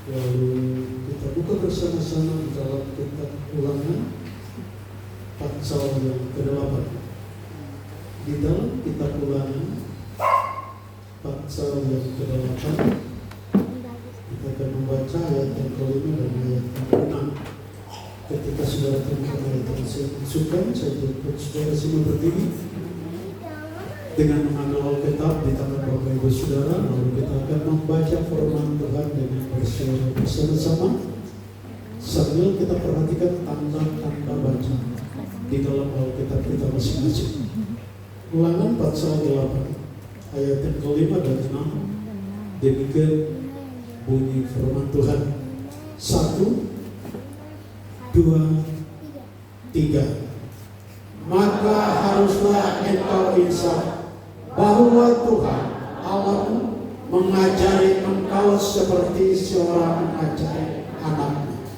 Lalu kita buka bersama-sama di dalam kitab Ulangan pasal yang ke-8. Di dalam kitab Ulangan pasal yang ke-8 kita akan membaca ayat yang ke-5 dan ayat yang ke-6. Ketika saudara temukan ayat yang saya maksudkan, saya jemput saudara semua berdiri dengan mengambil Alkitab di tangan Bapak Ibu Saudara. Lalu kita akan membaca firman Tuhan dengan bersuara bersama-sama sambil kita perhatikan tanda-tanda baca di dalam Alkitab kita masing-masing. Ulangan pasal 8 ayat yang ke-5 dan 6. Demikian bunyi firman Tuhan. 1, 2, 3. Maka haruslah engkau insaf bahwa Tuhan Allahmu mengajari engkau seperti seorang mengajari anaknya.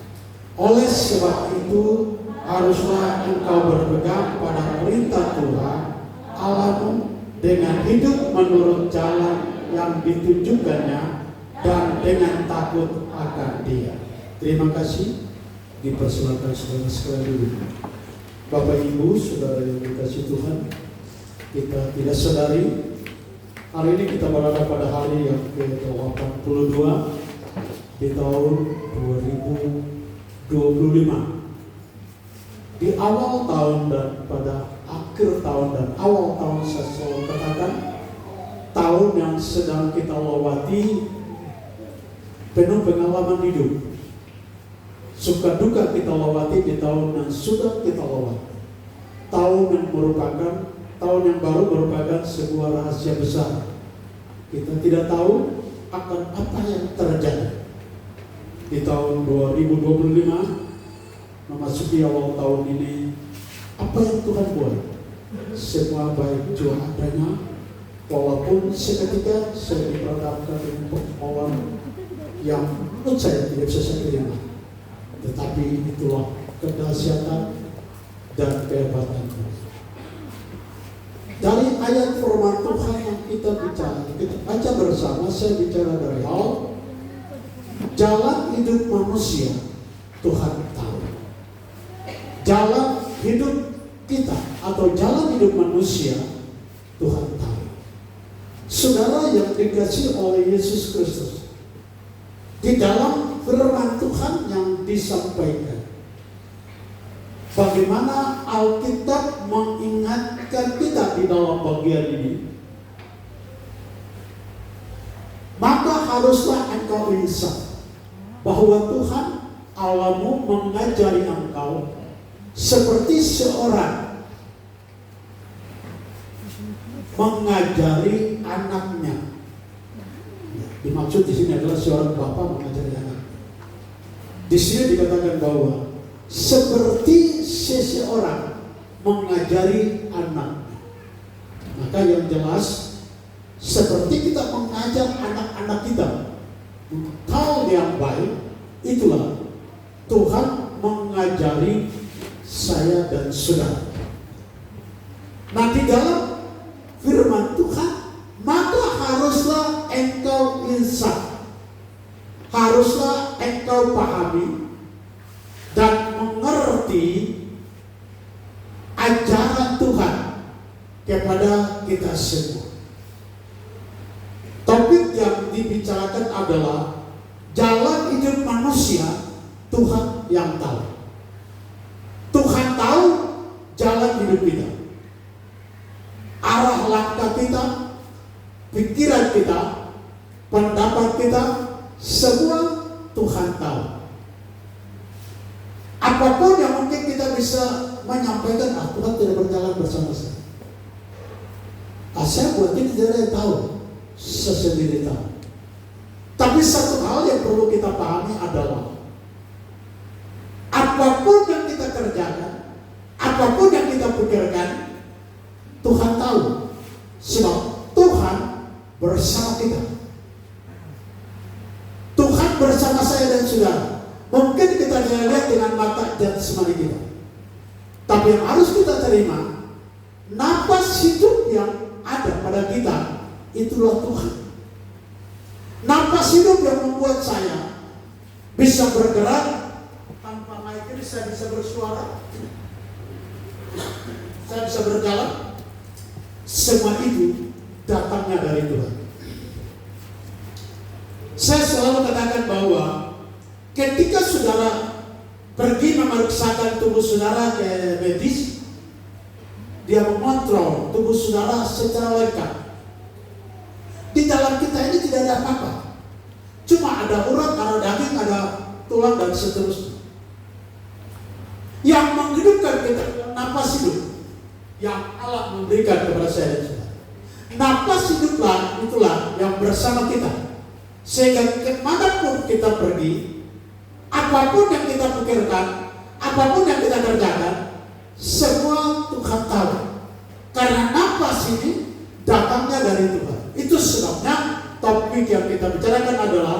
Oleh sebab itu haruslah engkau berpegang pada perintah Tuhan Allahmu dengan hidup menurut jalan yang ditunjukkannya dan dengan takut akan Dia. Terima kasih. Dipersilakan saudara sekalian dulu. Bapak Ibu, saudara yang dikasihi Tuhan, kita tidak sadari hari ini kita berada pada hari yang ke-82 di tahun 2025. Di awal tahun dan pada akhir tahun dan awal tahun saya selalu katakan, tahun yang sedang kita lewati penuh pengalaman hidup. Suka duka kita lewati di tahun yang sudah kita lewati. Tahun yang merupakan tahun yang baru merupakan sebuah rahasia besar. Kita tidak tahu akan apa yang terjadi. Di tahun 2025 memasuki awal tahun ini, apa yang Tuhan buat? Semua baik jua adanya. Walaupun seketika saya diperhadapkan dengan persoalan yang menurut saya tidak bisa saya terima. Tetapi itulah kedahsyatan dan kehebatan. Dari ayat firman Tuhan yang kita baca bersama, saya bicara dari awal. Jalan hidup manusia Tuhan tahu. Jalan hidup kita atau jalan hidup manusia Tuhan tahu. Saudara yang dikasihi oleh Yesus Kristus, di dalam firman Tuhan yang disampaikan, bagaimana Alkitab mengingatkan kita di dalam bagian ini. Maka haruslah engkau insaf bahwa Tuhan Allahmu mengajari engkau seperti seorang mengajari anaknya. Dimaksud di sini adalah seorang bapak mengajari anaknya. Di sini dikatakan bahwa seperti seseorang mengajari anaknya. Maka yang jelas, seperti kita mengajar anak-anak kita hal yang baik, itulah Tuhan mengajari saya dan saudara. Nah, di dalam firman Tuhan, maka haruslah engkau insaf. Haruslah engkau pahami dan mengerti ajaran Tuhan kepada kita semua. Topik yang dibicarakan adalah jalan hidup manusia Tuhan yang tahu. Tuhan tahu jalan hidup kita, arah langkah kita, pikiran kita, pendapat kita, semua Tuhan tahu. Apapun yang mungkin kita bisa menyampaikan, Tuhan tidak berjalan bersama saya. Saya buat ini tidak ada yang tahu, saya sendiri tahu. Tapi satu hal yang perlu kita pahami adalah apapun yang kita kerjakan, apapun yang kita pikirkan, Tuhan tahu. Sebab Tuhan bersama kita. Tuhan bersama saya dan saudara. Mungkin kita tidak lihat dengan mata jasmani kita, tapi yang harus kita terima, napas hidup yang ada pada kita itulah Tuhan. Napas hidup yang membuat saya bisa bergerak, tanpa naik ini saya bisa bersuara, saya bisa berjalan. Semua itu datangnya dari Tuhan. Saya selalu katakan bahwa ketika saudara pergi memeriksakan tubuh saudara ke medis, dia mengontrol tubuh saudara secara lengkap. Di dalam kita ini tidak ada apa-apa. Cuma ada urat, ada daging, ada tulang, dan seterusnya. Yang menghidupkan kita, napas hidup yang Allah memberikan kepada saya dan saudara. Napas hiduplah, itulah yang bersama kita. Sehingga kemanapun kita pergi, apapun yang kita pikirkan, apapun yang kita kerjakan, semua Tuhan tahu. Karena napas ini datangnya dari Tuhan. Itu sebabnya topik yang kita bicarakan adalah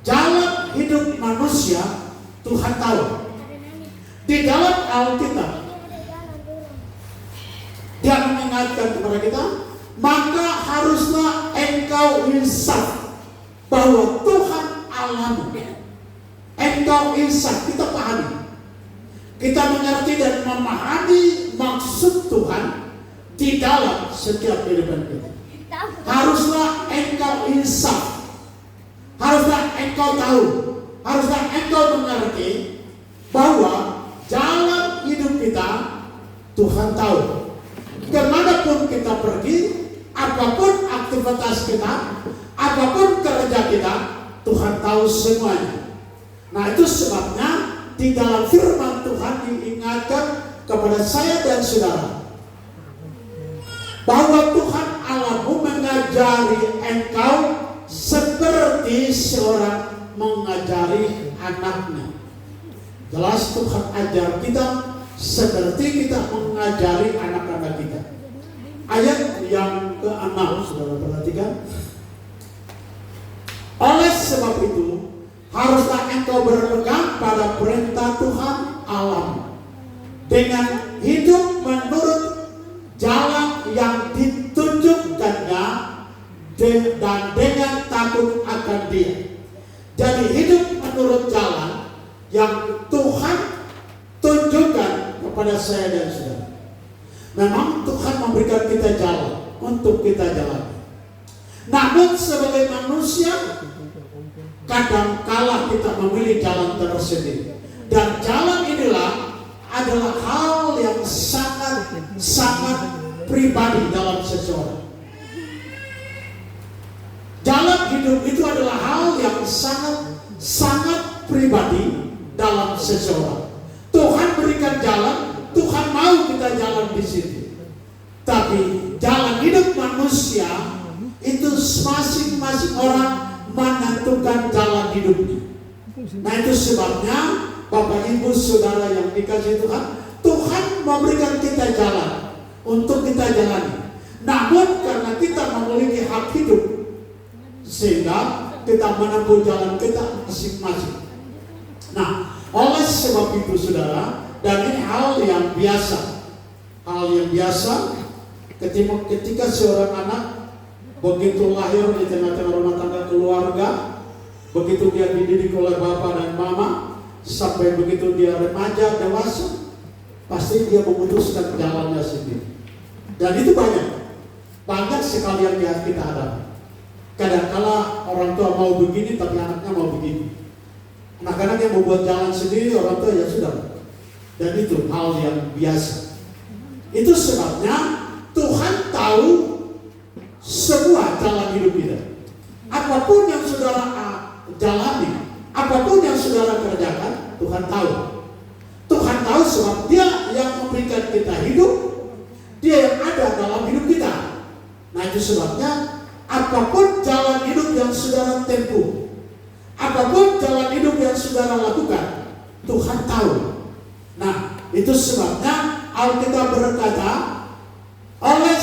jalan hidup manusia Tuhan tahu. Di dalam Alkitab Dia mengingatkan kepada kita, maka haruslah engkau insaf bahwa Tuhan Allahmu. Engkau insaf, kita pahami, kita mengerti dan memahami maksud Tuhan di dalam setiap kehidupan kita. Haruslah engkau insaf, haruslah engkau tahu, haruslah engkau mengerti bahwa jalan hidup kita Tuhan tahu. Kemanapun kita pergi, apapun aktivitas kita, apapun kerja kita, Tuhan tahu semuanya. Nah, itu sebabnya di dalam firman Tuhan diingatkan kepada saya dan saudara bahwa Tuhan Allahmu mengajari engkau seperti seorang mengajari anaknya. Jelas Tuhan ajar kita seperti kita mengajari anak-anak kita. Ayat yang ke-6, saudara perhatikan. Oleh sebab itu, haruslah engkau berpegang pada perintah Tuhan Allahmu dengan hidup menurut jalan yang ditunjukkannya dan dengan takut akan Dia. Jadi hidup menurut jalan yang Tuhan tunjukkan kepada saya dan saudara. Memang Tuhan memberikan kita jalan untuk kita jalan. Namun sebagai manusia, kadang-kala kita memilih jalan tersendiri. Dan jalan inilah adalah hal yang sangat pribadi dalam seseorang. Jalan hidup itu adalah hal yang sangat pribadi dalam seseorang. Tuhan berikan jalan, Tuhan mau kita jalan di situ. Tapi jalan hidup manusia itu masing-masing orang menentukan jalan hidupnya. Nah, itu sebabnya Bapak Ibu Saudara yang dikasihi Tuhan, Tuhan memberikan kita jalan untuk kita jalani. Namun karena kita memiliki hak hidup, sehingga kita menempuh jalan kita masing-masing. Nah, oleh sebab itu saudara, dan ini hal yang biasa, ketika seorang anak begitu lahir di tengah-tengah rumah tangga keluarga, begitu dia dididik oleh bapak dan mama, sampai begitu dia remaja dewasa, pasti dia memutuskan jalannya sendiri. Dan itu banyak sekali yang kita hadapi. Kadang-kala orang tua mau begini, tapi anaknya mau begini. Anak-anak yang membuat jalan sendiri, orang tua ya sudah. Dan itu hal yang biasa. Itu sebabnya Tuhan tahu semua jalan hidup kita. Apapun yang saudara jalani, apapun yang saudara kerjakan, Tuhan tahu. Tuhan tahu sebab Dia yang memberikan kita hidup, Dia yang ada dalam hidup kita. Nah, itu sebabnya apapun jalan hidup yang saudara tempuh, apapun jalan hidup yang saudara lakukan, Tuhan tahu. Nah, itu sebabnya Alkitab berkata, oleh